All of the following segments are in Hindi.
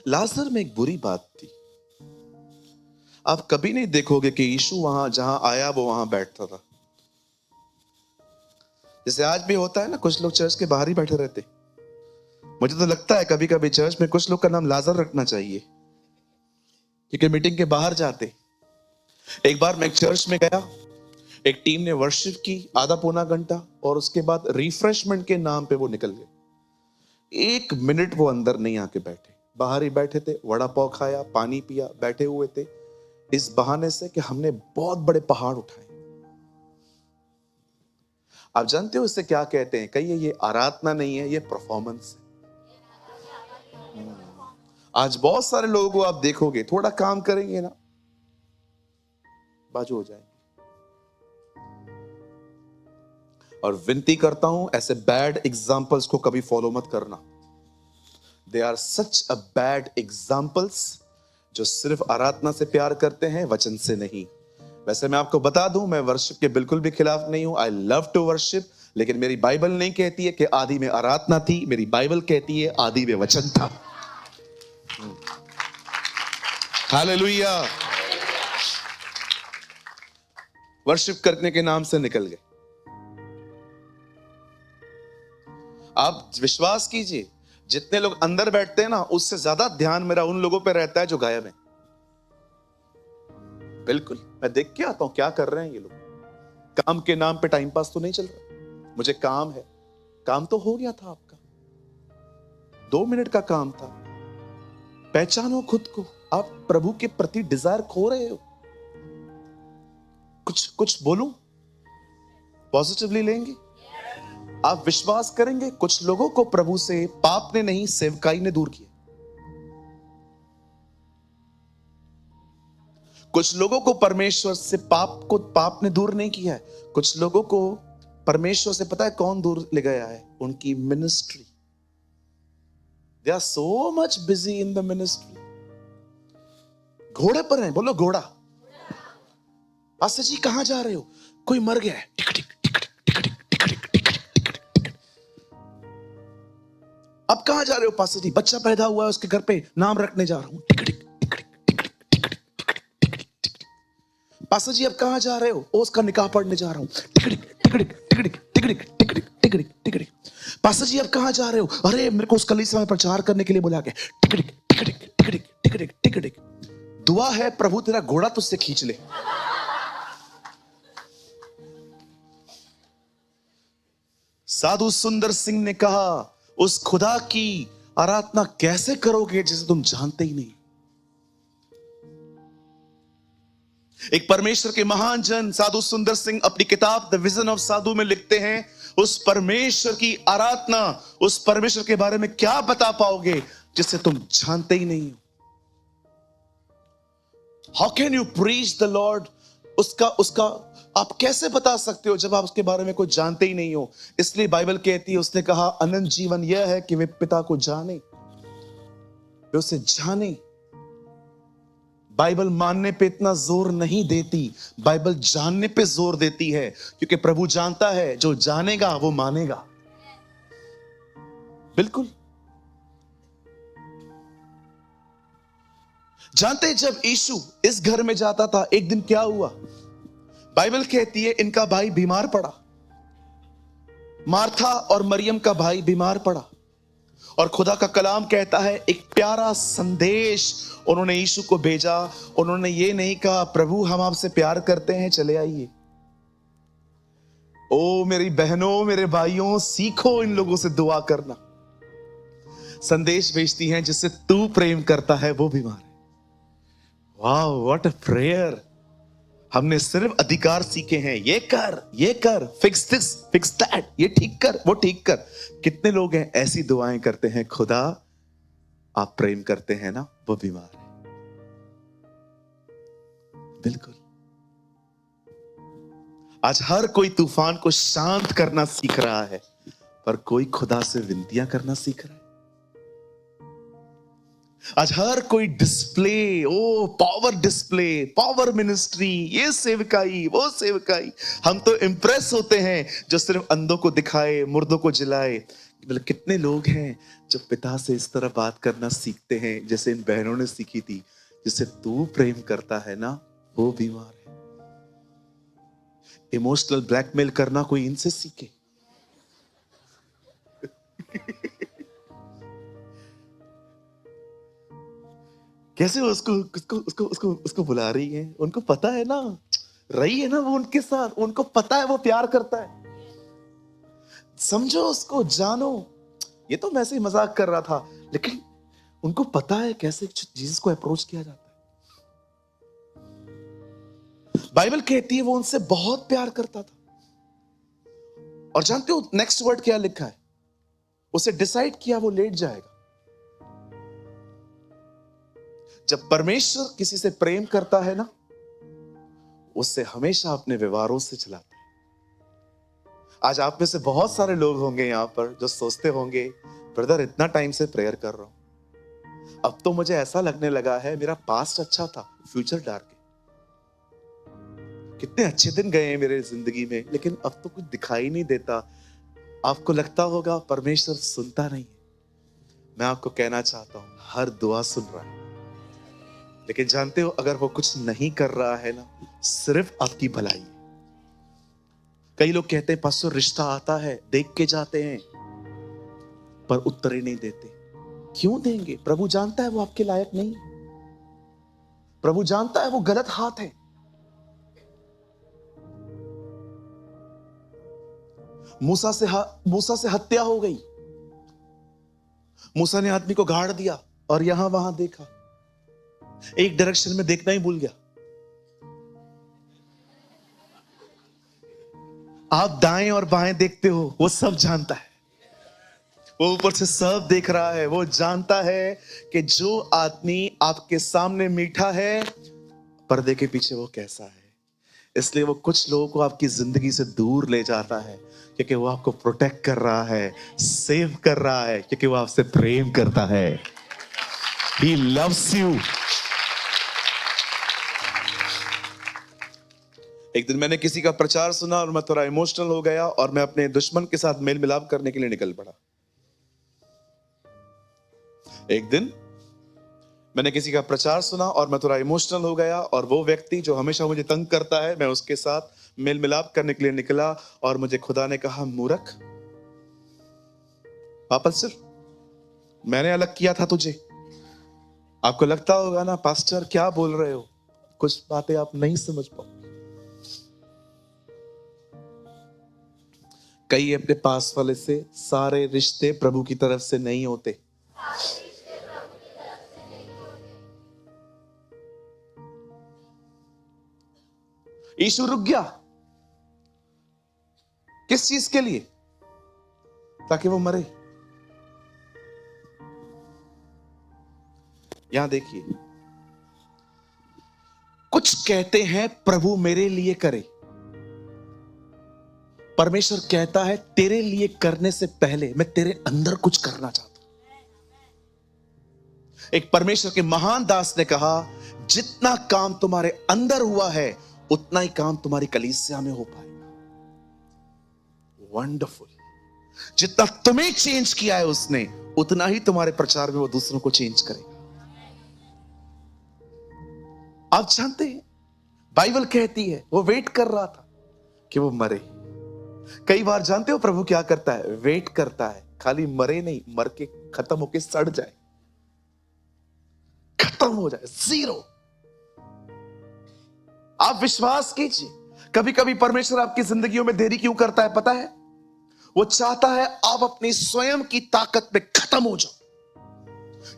लाजर में एक बुरी बात थी। आप कभी नहीं देखोगे कि यीशु वहां जहां आया वो वहां बैठता था। जैसे आज भी होता है ना, कुछ लोग चर्च के बाहर ही बैठे रहते। मुझे तो लगता है कभी कभी चर्च में कुछ लोग का नाम लाजर रखना चाहिए, क्योंकि मीटिंग के बाहर जाते। एक बार मैं एक चर्च में गया, एक टीम ने वर्शिप की आधा पौना घंटा, और उसके बाद रिफ्रेशमेंट के नाम पे वो निकल गए। 1 मिनट वो अंदर नहीं आके बैठे, बाहर ही बैठे थे। वड़ा पाव खाया, पानी पिया, बैठे हुए थे इस बहाने से कि हमने बहुत बड़े पहाड़ उठाए। आप जानते हो इससे क्या कहते हैं? कहिए ये आराधना नहीं है, ये परफॉर्मेंस है। आज बहुत सारे लोगों को आप देखोगे, थोड़ा काम करेंगे ना, बाजू हो जाएंगे। और विनती करता हूं, ऐसे बैड एग्जाम्पल्स को कभी फॉलो मत करना। They are such a bad examples, जो सिर्फ आराधना से प्यार करते हैं, वचन से नहीं। वैसे मैं आपको बता दूं, मैं वर्शिप के बिल्कुल भी खिलाफ नहीं हूं। आई लव टू वर्शिप, लेकिन मेरी बाइबल नहीं कहती है कि आदि में आराधना थी। मेरी बाइबल कहती है आदि में वचन था। हालेलुया। वर्शिप करने के नाम से निकल गए। आप विश्वास कीजिए, जितने लोग अंदर बैठते हैं ना, उससे ज्यादा ध्यान मेरा उन लोगों पे रहता है जो गायब है। बिल्कुल, मैं देख के आता हूं क्या कर रहे हैं ये लोग। काम के नाम पे टाइम पास तो नहीं चल रहा। मुझे काम है, काम तो हो गया था आपका, 2 मिनट का काम था। पहचानो खुद को। आप प्रभु के प्रति डिजायर खो रहे हो। कुछ बोलूं, पॉजिटिवली लेंगे? आप विश्वास करेंगे, कुछ लोगों को प्रभु से पाप ने नहीं, सेवकाई ने दूर किया। कुछ लोगों को परमेश्वर से पाप ने दूर नहीं किया है। कुछ लोगों को परमेश्वर से पता है कौन दूर ले गया है? उनकी ministry. They are so much busy in the ministry. घोड़े पर हैं, बोलो घोड़ा। पास्टर जी कहां जा रहे हो? कोई मर गया है। टिक टिक टिक टिक टिक टिक टिक टिक टिक टिक टिक। अब कहां जा रहे हो पास्टर जी? बच्चा पैदा हुआ है, उसके घर पे नाम रखने जा रहा हूं। टिक टिक टिक टिक टिक टिक टिक टिक। पास्टर जी अब कहां जा रहे हो? ओ उसका निकाह पढ़ने जा रहा हूं। टिक टिक टिक टिक टिक टिक टिक टिक टिक टिक टिक टिक। पास्टर जी अब कहां जा रहे हो? अरे मेरे को उस कलीसिया में प्रचार करने के लिए बुला के। टिक टिक टिक टिक टिक टिक टिक टिक टिक। दुआ है प्रभु तेरा घोड़ा तुझसे खींच ले। साधु सुंदर सिंह ने कहा, उस खुदा की आराधना कैसे करोगे जिसे तुम जानते ही नहीं। एक परमेश्वर के महान जन साधु सुंदर सिंह अपनी किताब द विजन ऑफ साधु में लिखते हैं, उस परमेश्वर की आराधना, उस परमेश्वर के बारे में क्या बता पाओगे जिसे तुम जानते ही नहीं हो। How can you preach the Lord? उसका आप कैसे बता सकते हो जब आप उसके बारे में कुछ जानते ही नहीं हो। इसलिए बाइबल कहती है, उसने कहा अनंत जीवन यह है कि वे पिता को जाने, वे उसे जाने। बाइबल मानने पे इतना जोर नहीं देती, बाइबल जानने पे जोर देती है, क्योंकि प्रभु जानता है जो जानेगा वो मानेगा। बिल्कुल। जानते जब यीशु इस घर में जाता था, एक दिन क्या हुआ? बाइबल कहती है इनका भाई बीमार पड़ा। मार्था और मरियम का भाई बीमार पड़ा, और खुदा का कलाम कहता है एक प्यारा संदेश उन्होंने यीशु को भेजा। उन्होंने ये नहीं कहा प्रभु हम आपसे प्यार करते हैं, चले आइए। ओ मेरी बहनों, मेरे भाइयों, सीखो इन लोगों से दुआ करना। संदेश भेजती हैं जिससे तू प्रेम करता है वो बीमार है। वाह, व्हाट अ प्रेयर। हमने सिर्फ अधिकार सीखे हैं, ये कर, फिक्स दिस, फिक्स दैट, ये ठीक कर, वो ठीक कर। कितने लोग हैं ऐसी दुआएं करते हैं, खुदा आप प्रेम करते हैं ना, वो बीमार है। बिल्कुल। आज हर कोई तूफान को शांत करना सीख रहा है, पर कोई खुदा से विनतियां करना सीख रहा है। आज हर कोई डिस्प्ले, ओ पावर डिस्प्ले, पावर मिनिस्ट्री, ये सेवकाई, वो सेवकाई। हम तो इंप्रेस होते हैं जो सिर्फ अंधों को दिखाए, मुर्दों को जिलाए। मतलब कितने लोग हैं जो पिता से इस तरह बात करना सीखते हैं जैसे इन बहनों ने सीखी थी, जिसे तू प्रेम करता है ना वो बीमार है। इमोशनल ब्लैकमेल करना कोई इनसे सीखे। कैसे वो उसको उसको उसको उसको उसको बुला रही है, उनको पता है ना, रही है ना वो उनके साथ, उनको पता है वो प्यार करता है। समझो उसको, जानो। ये तो मैं ऐसे ही मजाक कर रहा था, लेकिन उनको पता है कैसे जीसस को अप्रोच किया जाता है। बाइबल कहती है वो उनसे बहुत प्यार करता था। और जानते हो नेक्स्ट वर्ड क्या लिखा है? उसे डिसाइड किया वो लेट जाएगा। जब परमेश्वर किसी से प्रेम करता है ना, उससे हमेशा अपने व्यवहारों से चलाता है। आज आप में से बहुत सारे लोग होंगे यहां पर जो सोचते होंगे, ब्रदर इतना टाइम से प्रेयर कर रहा हूं, अब तो मुझे ऐसा लगने लगा है मेरा पास्ट अच्छा था, फ्यूचर डार्क है। कितने अच्छे दिन गए हैं मेरे जिंदगी में, लेकिन अब तो कुछ दिखाई नहीं देता। आपको लगता होगा परमेश्वर सुनता नहीं है। मैं आपको कहना चाहता हूं, हर दुआ सुन रहा है। लेकिन जानते हो अगर वो कुछ नहीं कर रहा है ना, सिर्फ आपकी भलाई है। कई लोग कहते हैं पास्टर रिश्ता आता है, देख के जाते हैं, पर उत्तर ही नहीं देते। क्यों देंगे? प्रभु जानता है वो आपके लायक नहीं। प्रभु जानता है वो गलत हाथ है। मूसा से हत्या हो गई। मूसा ने आदमी को गाड़ दिया और यहां वहां देखा, एक डायरेक्शन में देखना ही भूल गया। आप दाएं और बाएं देखते हो, वो सब जानता है। वो ऊपर से सब देख रहा है। वो जानता है कि जो आदमी आपके सामने मीठा है, पर्दे के पीछे वो कैसा है। इसलिए वो कुछ लोगों को आपकी जिंदगी से दूर ले जाता है, क्योंकि वो आपको प्रोटेक्ट कर रहा है, सेव कर रहा है, क्योंकि वो आपसे प्रेम करता है। He loves you. एक दिन मैंने किसी का प्रचार सुना और मैं थोड़ा इमोशनल हो गया और मैं अपने दुश्मन के साथ मेल मिलाप करने के लिए निकल पड़ा। एक दिन मैंने किसी का प्रचार सुना और मैं थोड़ा इमोशनल हो गया और वो व्यक्ति जो हमेशा मुझे तंग करता है, मैं उसके साथ मेल मिलाप करने के लिए निकला और मुझे खुदा ने कहा, मूर्ख, वापस चल, मैंने अलग किया था तुझे। आपको लगता होगा ना पास्टर क्या बोल रहे हो, कुछ बातें आप नहीं समझ पाओ। कई अपने पास वाले से, सारे रिश्ते प्रभु की तरफ से नहीं होते। यीशु रुक गया किस चीज के लिए? ताकि वो मरे। यहां देखिए, कुछ कहते हैं प्रभु मेरे लिए करे, परमेश्वर कहता है तेरे लिए करने से पहले मैं तेरे अंदर कुछ करना चाहता हूं। एक परमेश्वर के महान दास ने कहा, जितना काम तुम्हारे अंदर हुआ है उतना ही काम तुम्हारी कलीसिया में हो पाएगा। वंडरफुल। जितना तुम्हें चेंज किया है उसने, उतना ही तुम्हारे प्रचार में वो दूसरों को चेंज करेगा। आप जानते हैं बाइबल कहती है वो वेट कर रहा था कि वो मरे। कई बार जानते हो प्रभु क्या करता है? वेट करता है, खाली मरे नहीं, मर के खत्म होके सड़ जाए, खत्म हो जाए, जीरो। आप विश्वास कीजिए, कभी कभी परमेश्वर आपकी जिंदगियों में देरी क्यों करता है पता है? वो चाहता है आप अपनी स्वयं की ताकत पे खत्म हो जाओ।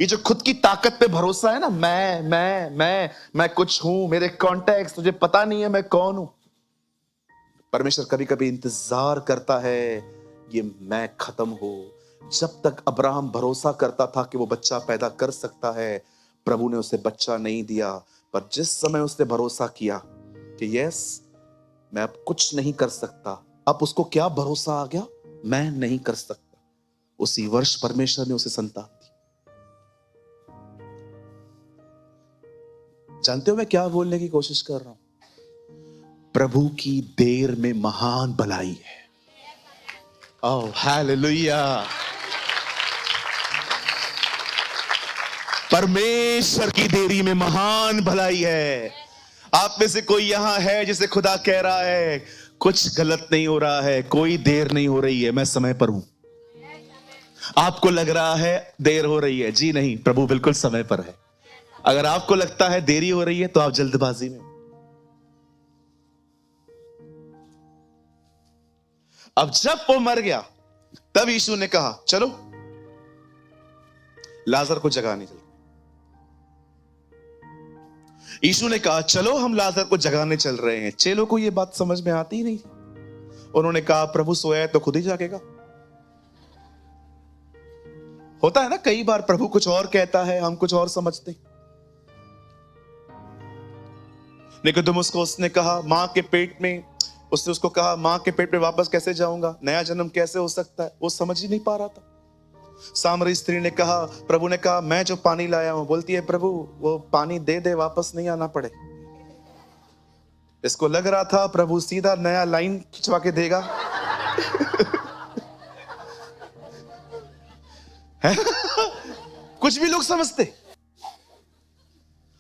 ये जो खुद की ताकत पे भरोसा है ना, मैं कुछ हूं, मेरे कॉन्टेक्ट, तुझे पता नहीं है मैं कौन हूं। परमेश्वर कभी कभी इंतजार करता है ये मैं खत्म हो। जब तक अब्राहम भरोसा करता था कि वो बच्चा पैदा कर सकता है, प्रभु ने उसे बच्चा नहीं दिया। पर जिस समय उसने भरोसा किया कि यस मैं अब कुछ नहीं कर सकता, अब उसको क्या भरोसा आ गया? मैं नहीं कर सकता। उसी वर्ष परमेश्वर ने उसे संतान दी। जानते हो मैं क्या बोलने की कोशिश कर रहा हूं? प्रभु की देर में महान भलाई है। Oh hallelujah. परमेश्वर की देरी में महान भलाई है। आप में से कोई यहां है जिसे खुदा कह रहा है कुछ गलत नहीं हो रहा है, कोई देर नहीं हो रही है, मैं समय पर हूं। आपको लग रहा है देर हो रही है, जी नहीं, प्रभु बिल्कुल समय पर है। अगर आपको लगता है देरी हो रही है तो आप जल्दबाजी में। अब जब वो मर गया तब यीशु ने कहा चलो लाजर को जगाने चलो। यीशु ने कहा चलो हम लाजर को जगाने चल रहे हैं। चेलों को यह बात समझ में आती ही नहीं थी। उन्होंने कहा प्रभु सोया है तो खुद ही जागेगा। होता है ना, कई बार प्रभु कुछ और कहता है, हम कुछ और समझते। निकोदेमुस को उसने कहा मां के पेट में, उसने उसको कहा मां के पेट में वापस कैसे जाऊंगा, नया जन्म कैसे हो सकता है, वो समझ ही नहीं पा रहा था। सामरी स्त्री ने कहा, प्रभु ने कहा मैं जो पानी लाया हूं, बोलती है प्रभु वो पानी दे दे, वापस नहीं आना पड़े। इसको लग रहा था प्रभु सीधा नया लाइन खिंचवा के देगा। कुछ भी लोग समझते।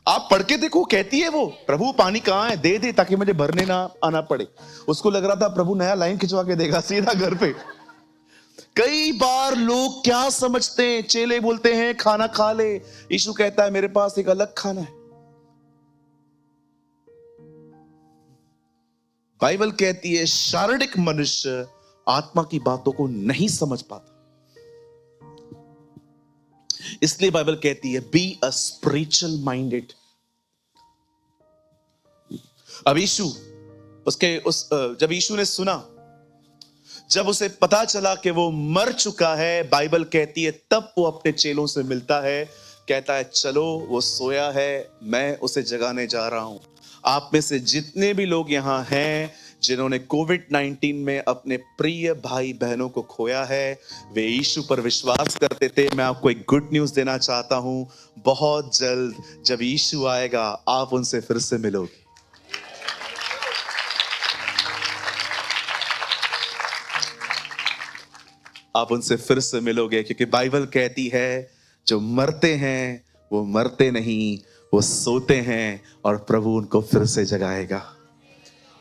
आप पढ़ के देखो, कहती है वो प्रभु पानी कहां है, दे दे ताकि मुझे भरने ना आना पड़े। उसको लग रहा था प्रभु नया लाइन खिंचवा के देगा सीधा घर पे। कई बार लोग क्या समझते हैं, चेले बोलते हैं खाना खा ले, यीशु कहता है मेरे पास एक अलग खाना है। बाइबल कहती है शारीरिक मनुष्य आत्मा की बातों को नहीं समझ पाता, इसलिए बाइबल कहती है बी अ स्पिरिचुअल माइंडेड। अब यीशु जब यीशु ने सुना, जब उसे पता चला कि वो मर चुका है, बाइबल कहती है तब वो अपने चेलों से मिलता है, कहता है चलो वो सोया है, मैं उसे जगाने जा रहा हूं। आप में से जितने भी लोग यहां हैं जिन्होंने कोविड-19 में अपने प्रिय भाई बहनों को खोया है, वे यीशु पर विश्वास करते थे, मैं आपको एक गुड न्यूज़ देना चाहता हूं, बहुत जल्द जब यीशु आएगा आप उनसे फिर से मिलोगे। आप उनसे फिर से मिलोगे, क्योंकि बाइबल कहती है जो मरते हैं वो मरते नहीं, वो सोते हैं और प्रभु उनको फिर से जगाएगा।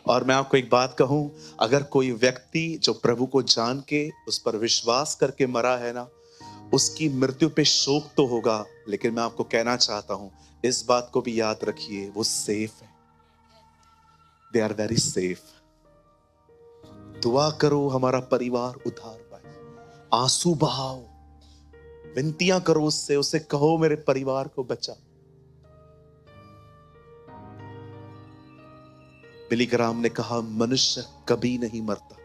और मैं आपको एक बात कहूं, अगर कोई व्यक्ति जो प्रभु को जान के उस पर विश्वास करके मरा है ना, उसकी मृत्यु पे शोक तो होगा, लेकिन मैं आपको कहना चाहता हूं इस बात को भी याद रखिए, वो सेफ है। They are very safe. दुआ करो हमारा परिवार उद्धार पाए, आंसू बहाओ, विनतियां करो उससे, उसे कहो मेरे परिवार को बचा। बिली ग्राम ने कहा मनुष्य कभी नहीं मरता।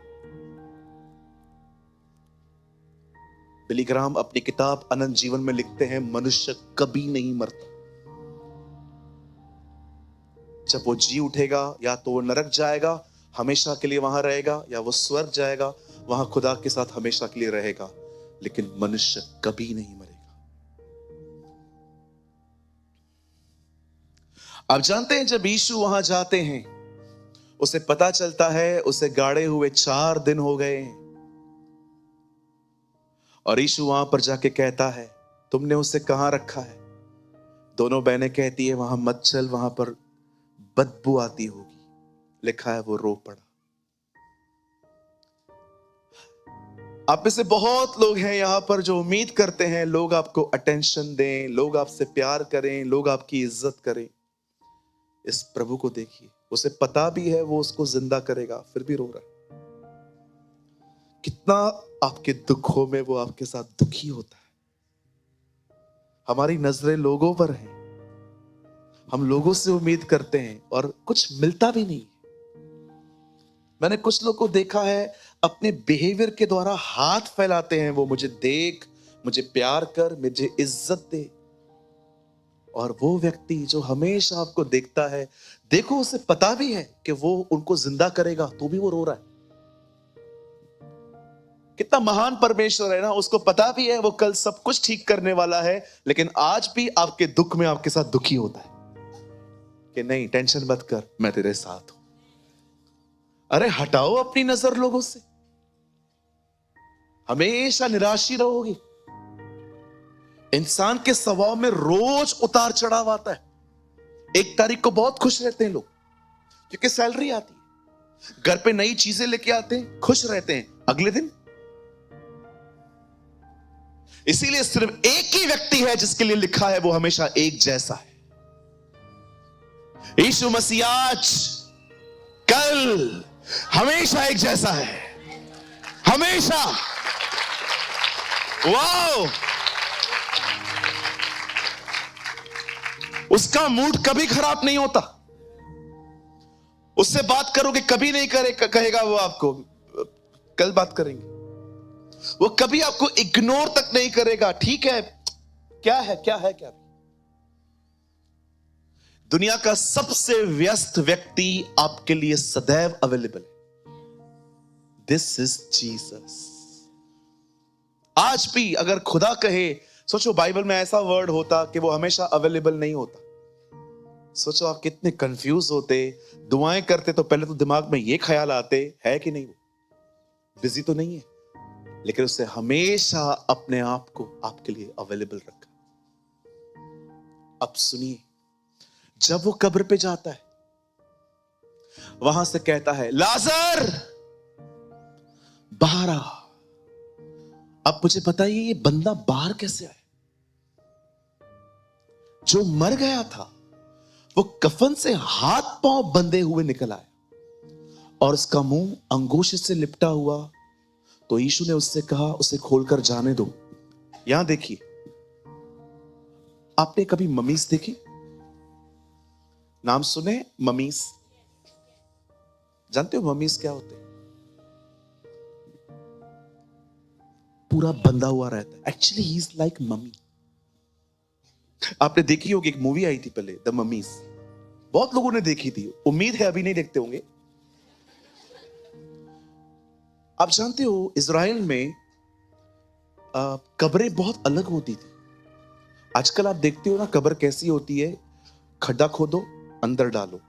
बिली ग्राम अपनी किताब अनंत जीवन में लिखते हैं मनुष्य कभी नहीं मरता। जब वो जी उठेगा या तो वो नरक जाएगा, हमेशा के लिए वहां रहेगा, या वो स्वर्ग जाएगा, वहां खुदा के साथ हमेशा के लिए रहेगा, लेकिन मनुष्य कभी नहीं मरेगा। आप जानते हैं जब यीशु वहां जाते हैं, उसे पता चलता है उसे गाड़े हुए 4 दिन हो गए हैं, और यीशु वहां पर जाके कहता है तुमने उसे कहां रखा है। दोनों बहनें कहती है वहां मत चल, वहां पर बदबू आती होगी। लिखा है वो रो पड़ा। आप में से बहुत लोग हैं यहां पर जो उम्मीद करते हैं लोग आपको अटेंशन दें, लोग आपसे प्यार करें, लोग आपकी इज्जत करें। इस प्रभु को देखिए, उसे पता भी है वो उसको जिंदा करेगा, फिर भी रो रहा है। कितना आपके दुखों में वो आपके साथ दुखी होता है। हमारी नजरें लोगों पर हैं, हम लोगों से उम्मीद करते हैं और कुछ मिलता भी नहीं। मैंने कुछ लोगों को देखा है अपने बिहेवियर के द्वारा हाथ फैलाते हैं, वो मुझे देख, मुझे प्यार कर, मुझे इज्जत दे। और वो व्यक्ति जो हमेशा आपको देखता है, देखो उसे पता भी है कि वो उनको जिंदा करेगा, तो भी वो रो रहा है। कितना महान परमेश्वर है ना, उसको पता भी है वो कल सब कुछ ठीक करने वाला है, लेकिन आज भी आपके दुख में आपके साथ दुखी होता है कि नहीं टेंशन मत कर, मैं तेरे साथ हूं। अरे हटाओ अपनी नजर लोगों से, हमेशा निराश ही रहोगी। इंसान के स्वभाव में रोज उतार चढ़ाव आता है। एक तारीख को बहुत खुश रहते हैं लोग क्योंकि सैलरी आती है, घर पे नई चीजें लेके आते हैं, खुश रहते हैं। अगले दिन इसीलिए सिर्फ एक ही व्यक्ति है जिसके लिए लिखा है वो हमेशा एक जैसा है। यीशु मसीह आज कल हमेशा एक जैसा है, हमेशा। वाओ! उसका मूड कभी खराब नहीं होता। उससे बात करोगे कभी नहीं कहेगा वो आपको कल बात करेंगे। वो कभी आपको इग्नोर तक नहीं करेगा। ठीक है, क्या है क्या है क्या। दुनिया का सबसे व्यस्त व्यक्ति आपके लिए सदैव अवेलेबल है। This is Jesus. आज भी अगर खुदा कहे, सोचो बाइबल में ऐसा वर्ड होता कि वो हमेशा अवेलेबल नहीं होता, सोचो आप कितने कंफ्यूज होते। दुआएं करते तो पहले तो दिमाग में ये ख्याल आते है कि नहीं वो बिजी तो नहीं है, लेकिन उससे हमेशा अपने आप को आपके लिए अवेलेबल रखा। अब सुनिए, जब वो कब्र पे जाता है, वहां से कहता है लाजर बाहर आ। अब मुझे बताइए ये बंदा बाहर कैसे आया? जो मर गया था वो कफन से हाथ पांव बंधे हुए निकल आया और उसका मुंह अंगूठे से लिपटा हुआ। तो यीशु ने उससे कहा उसे खोलकर जाने दो। यहां देखिए, आपने कभी ममीज देखी? नाम सुने ममीज? जानते हो ममीज क्या होते हैं? पूरा बंधा हुआ रहता है। Actually he is like mummy. आपने देखी होगी, एक मूवी आई थी पहले, द ममीज। बहुत लोगों ने देखी थी, उम्मीद है अभी नहीं देखते होंगे। आप जानते हो इजराइल में कब्रें बहुत अलग होती थी। आजकल आप देखते हो ना कब्र कैसी होती है, खड्डा खोदो अंदर डालो।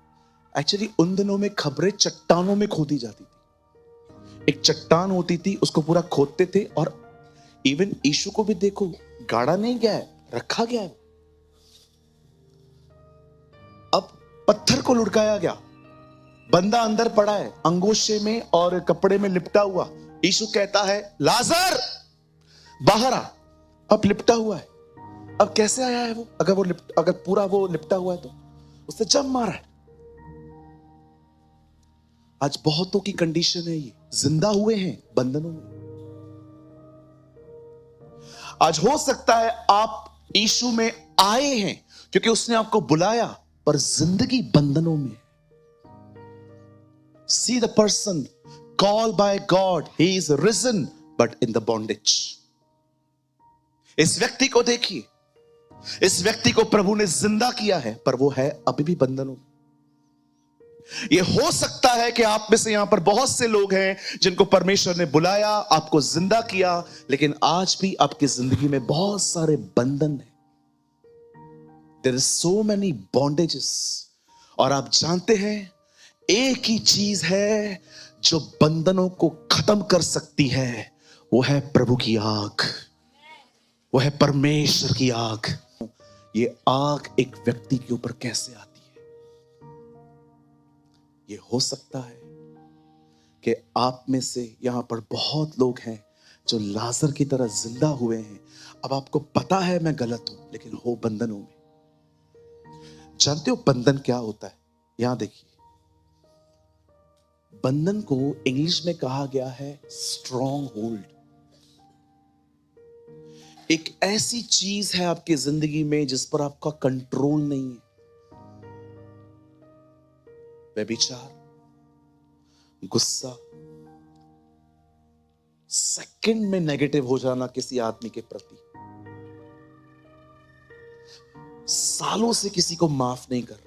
एक्चुअली उन दिनों में कब्रें चट्टानों में खोदी जाती थी। एक चट्टान होती थी, उसको पूरा खोदते थे। और इवन यीशु को भी देखो, गाड़ा नहीं गया है, रखा गया है। अब पत्थर को लुढ़काया गया, बंदा अंदर पड़ा है अंगोछे में और कपड़े में लिपटा हुआ। यीशु कहता है लाजर बाहर आ। अब लिपटा हुआ है, अब कैसे आया है वो? अगर पूरा वो लिपटा हुआ है तो उससे जम मारा है। आज बहुतों की कंडीशन है ये, जिंदा हुए हैं बंधनों में। आज हो सकता है आप यीशु में आए हैं क्योंकि उसने आपको बुलाया, पर जिंदगी बंधनों में। See the person called by God, he is risen but in the bondage. इस व्यक्ति को देखिए, इस व्यक्ति को प्रभु ने जिंदा किया है, पर वो है अभी भी बंधनों में। ये हो सकता है कि आप में से यहां पर बहुत से लोग हैं जिनको परमेश्वर ने बुलाया, आपको जिंदा किया, लेकिन आज भी आपकी जिंदगी में बहुत सारे बंधन हैं। There is so many bondages। और आप जानते हैं एक ही चीज है जो बंधनों को खत्म कर सकती है, वो है प्रभु की आग, वो है परमेश्वर की आग। ये आग एक व्यक्ति के ऊपर कैसे आती है? ये हो सकता है कि आप में से यहां पर बहुत लोग हैं जो लाजर की तरह जिंदा हुए हैं। अब आपको पता है मैं गलत हूं, लेकिन हो बंधनों में। जानते हो बंधन क्या होता है? यहां देखिए, बंधन को इंग्लिश में कहा गया है स्ट्रॉन्ग होल्ड। एक ऐसी चीज है आपकी जिंदगी में जिस पर आपका कंट्रोल नहीं है। व्यभिचार, गुस्सा, सेकंड में नेगेटिव हो जाना किसी आदमी के प्रति, सालों से किसी को माफ नहीं कर रहे,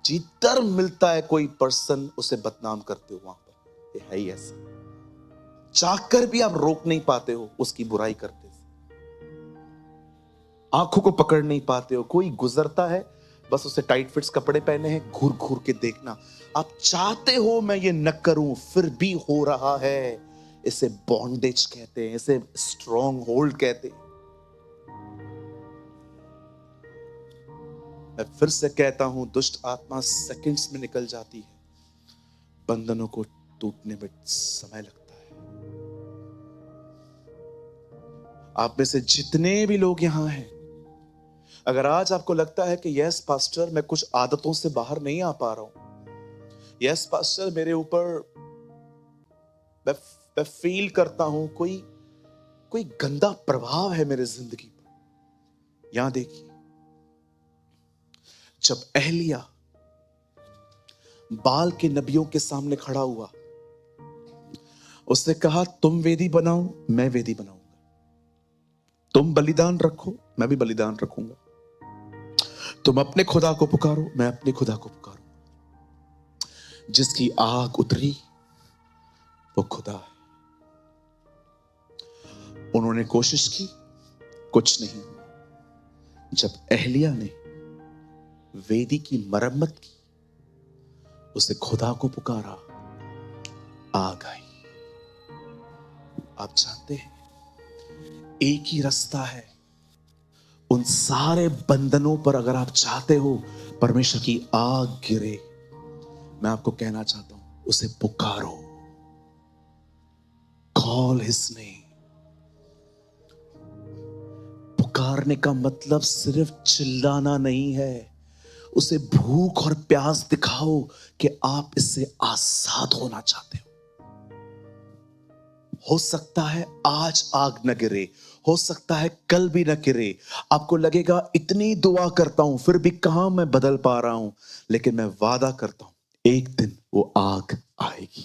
जिधर मिलता है कोई पर्सन उसे बदनाम करते हो। वहां पर ये है ही ऐसा, चाहकर भी आप रोक नहीं पाते हो उसकी बुराई करते से, आंखों को पकड़ नहीं पाते हो। कोई गुजरता है, बस उसे टाइट फिट्स कपड़े पहने हैं, घूर घूर के देखना। आप चाहते हो मैं ये न करूं, फिर भी हो रहा है। इसे बॉन्डेज कहते हैं, इसे स्ट्रॉन्ग होल्ड कहते हैं। मैं फिर से कहता हूं, दुष्ट आत्मा सेकंड्स में निकल जाती है, बंधनों को टूटने में समय लगता है। आप में से जितने भी लोग यहां हैं, अगर आज आपको लगता है कि यस पास्टर मैं कुछ आदतों से बाहर नहीं आ पा रहा हूं, यस पास्टर मेरे ऊपर मैं फील करता हूं कोई गंदा प्रभाव है मेरे जिंदगी पर, यहां देखिए, जब एलिय्याह बाल के नबियों के सामने खड़ा हुआ, उसने कहा तुम वेदी बनाओ, मैं वेदी बनाऊंगा, तुम बलिदान रखो, मैं भी बलिदान रखूंगा, तुम अपने खुदा को पुकारो, मैं अपने खुदा को पुकारूंगा। जिसकी आग उतरी वो खुदा है। उन्होंने कोशिश की, कुछ नहीं हुआ। जब एलिय्याह ने वेदी की मरम्मत की, उसे खुदा को पुकारा, आग आई। आप जानते हैं एक ही रास्ता है उन सारे बंधनों पर, अगर आप चाहते हो परमेश्वर की आग गिरे, मैं आपको कहना चाहता हूं, उसे पुकारो, कॉल हिज नेम। पुकारने का मतलब सिर्फ चिल्लाना नहीं है, उसे भूख और प्यास दिखाओ कि आप इससे आजाद होना चाहते हो सकता है आज आग न गिरे, हो सकता है कल भी न गिरे, आपको लगेगा इतनी दुआ करता हूं फिर भी कहां मैं बदल पा रहा हूं, लेकिन मैं वादा करता हूं एक दिन वो आग आएगी।